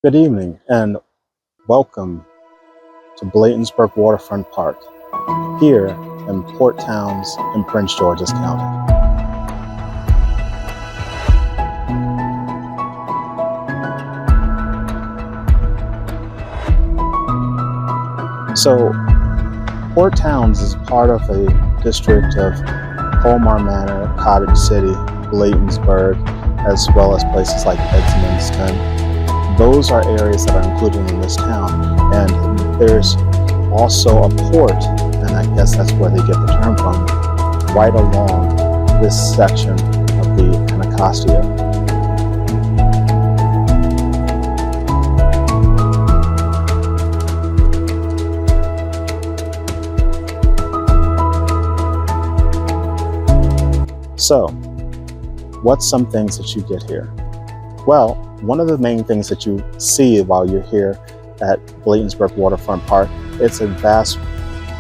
Good evening and welcome to Bladensburg Waterfront Park here in Port Towns in Prince George's County. So, Port Towns is part of a district of Colmar Manor, Cottage City, Bladensburg, as well as places like Edmundston. Those are areas that are included in this town, and there's also a port, and I guess that's where they get the term from, right along this section of the Anacostia. So, what's some things that you get here? Well, one of the main things that you see while you're here at Bladensburg Waterfront Park, it's a vast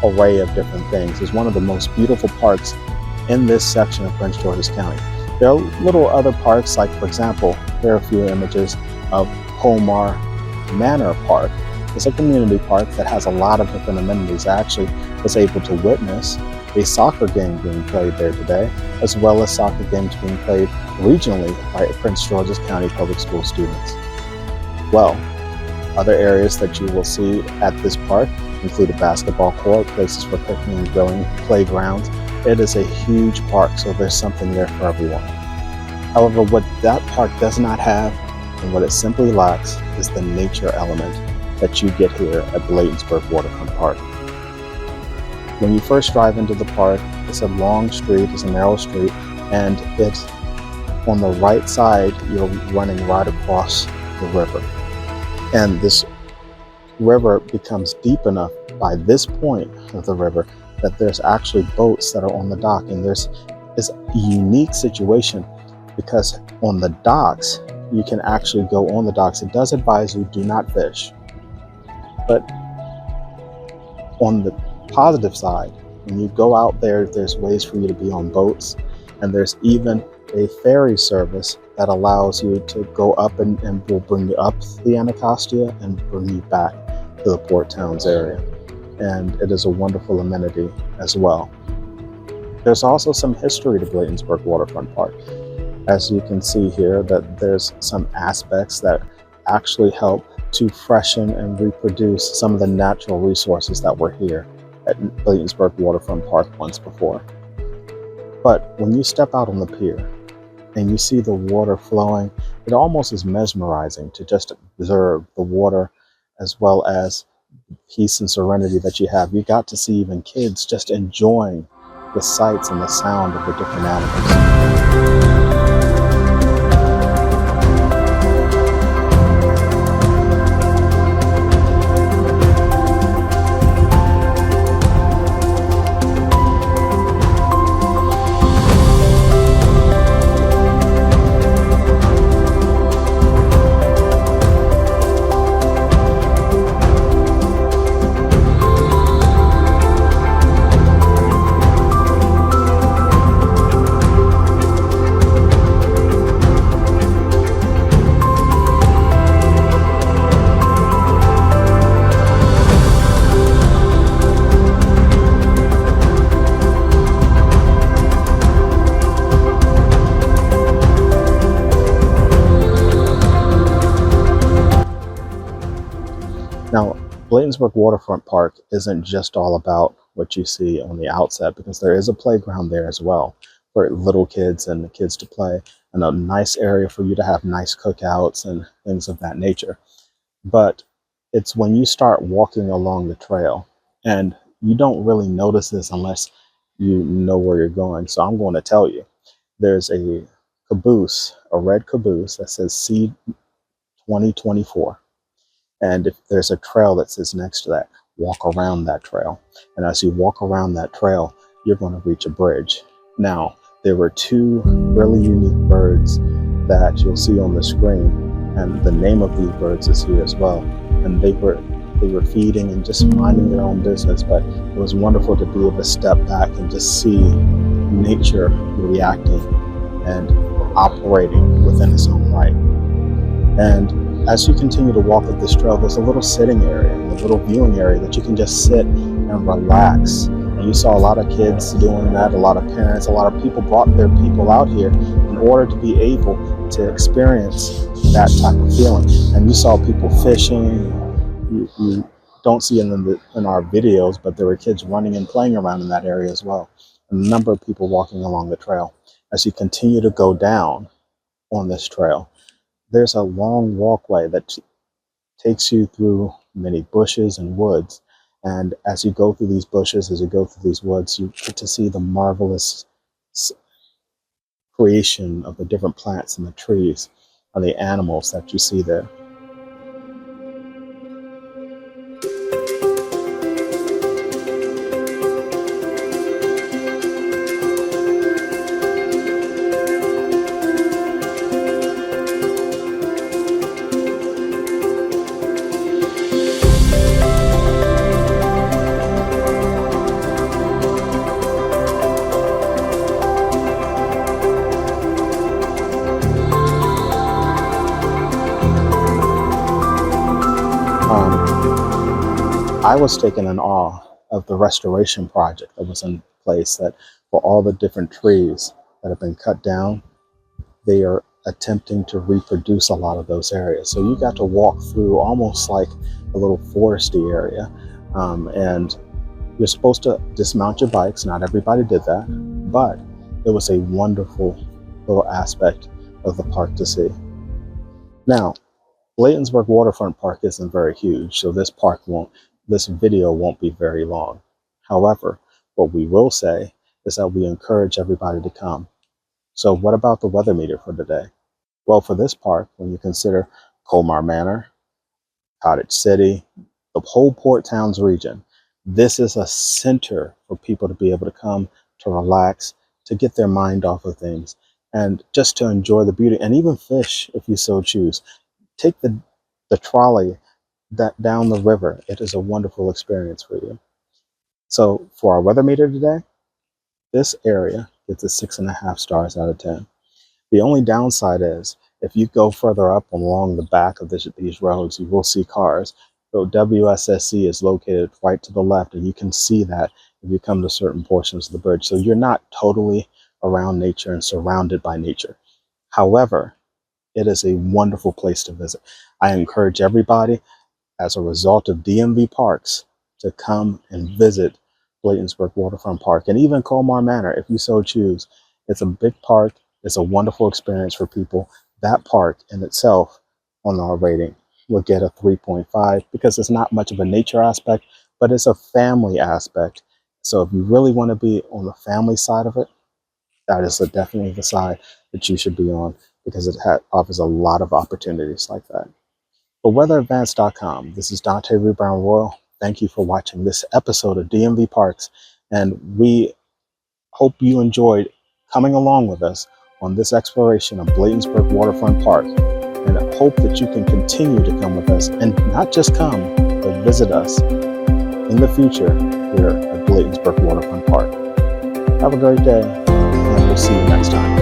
array of different things. It's one of the most beautiful parks in this section of Prince George's County. There are little other parks, like for example, here are a few images of Colmar Manor Park. It's a community park that has a lot of different amenities. I actually was able to witness a soccer game being played there today, as well as soccer games being played regionally by Prince George's County Public School students. Well, other areas that you will see at this park include a basketball court, places for cooking and grilling, playgrounds. It is a huge park, so there's something there for everyone. However, what that park does not have, and what it simply lacks, is the nature element that you get here at Bladensburg Waterfront Park. When you first drive into the park, it's a long street, it's a narrow street, and it's on the right side, you're running right across the river. And this river becomes deep enough by this point of the river that there's actually boats that are on the dock. And it's a unique situation because on the docks, you can actually go on the docks. It does advise you do not fish. But on the positive side, when you go out there, there's ways for you to be on boats, and there's even a ferry service that allows you to go up and will bring you up the Anacostia and bring you back to the Port Towns area. And it is a wonderful amenity as well. There's also some history to Bladensburg Waterfront Park. As you can see here, that there's some aspects that actually help to freshen and reproduce some of the natural resources that were here at Bladensburg Waterfront Park once before. But when you step out on the pier and you see the water flowing, it almost is mesmerizing to just observe the water as well as peace and serenity that you have. You got to see even kids just enjoying the sights and the sound of the different animals. Now, Bladensburg Waterfront Park isn't just all about what you see on the outset, because there is a playground there as well for little kids and the kids to play, and a nice area for you to have nice cookouts and things of that nature. But it's when you start walking along the trail, and you don't really notice this unless you know where you're going. So I'm going to tell you, there's a caboose, a red caboose that says C 2024. And if there's a trail that sits next to that, walk around that trail. And as you walk around that trail, you're going to reach a bridge. Now, there were two really unique birds that you'll see on the screen, and the name of these birds is here as well. And they were feeding and just minding their own business, but it was wonderful to be able to step back and just see nature reacting and operating within its own right. And As you continue to walk up this trail, there's a little sitting area, a little viewing area that you can just sit and relax. And you saw a lot of kids doing that, a lot of parents, a lot of people brought their people out here in order to be able to experience that type of feeling. And you saw people fishing. You don't see it in our videos, but there were kids running and playing around in that area as well. A number of people walking along the trail. As you continue to go down on this trail, there's a long walkway that takes you through many bushes and woods. And as you go through these bushes, as you go through these woods, you get to see the marvelous creation of the different plants and the trees and the animals that you see there. I was taken in awe of the restoration project that was in place, that for all the different trees that have been cut down, they are attempting to reproduce a lot of those areas. So you got to walk through almost like a little foresty area, and you're supposed to dismount your bikes. Not everybody did that, but it was a wonderful little aspect of the park to see. Now, Bladensburg Waterfront Park isn't very huge, so this video won't be very long. However, what we will say is that we encourage everybody to come. So what about the weather meter for today? Well, for this park, when you consider Colmar Manor, Cottage City, the whole Port Towns region, this is a center for people to be able to come to relax, to get their mind off of things, and just to enjoy the beauty, and even fish if you so choose. Take the trolley down the river. It is a wonderful experience for you. So for our weather meter today, this area gets a 6.5 stars out of 10. The only downside is if you go further up along the back of these roads, you will see cars. So WSSC is located right to the left, and you can see that if you come to certain portions of the bridge. So you're not totally around nature and surrounded by nature. However, it is a wonderful place to visit. I encourage everybody, as a result of DMV Parks, to come and visit Bladensburg Waterfront Park, and even Colmar Manor if you so choose. It's a big park. It's a wonderful experience for people. That park in itself, on our rating, will get a 3.5 because it's not much of a nature aspect, but it's a family aspect. So if you really want to be on the family side of it, that is definitely the side that you should be on, because it offers a lot of opportunities like that. For weatheradvance.com, this is Dante Brown Royal. Thank you for watching this episode of DMV Parks, and we hope you enjoyed coming along with us on this exploration of Bladensburg Waterfront Park, and I hope that you can continue to come with us, and not just come, but visit us in the future here at Bladensburg Waterfront Park. Have a great day, and we'll see you next time.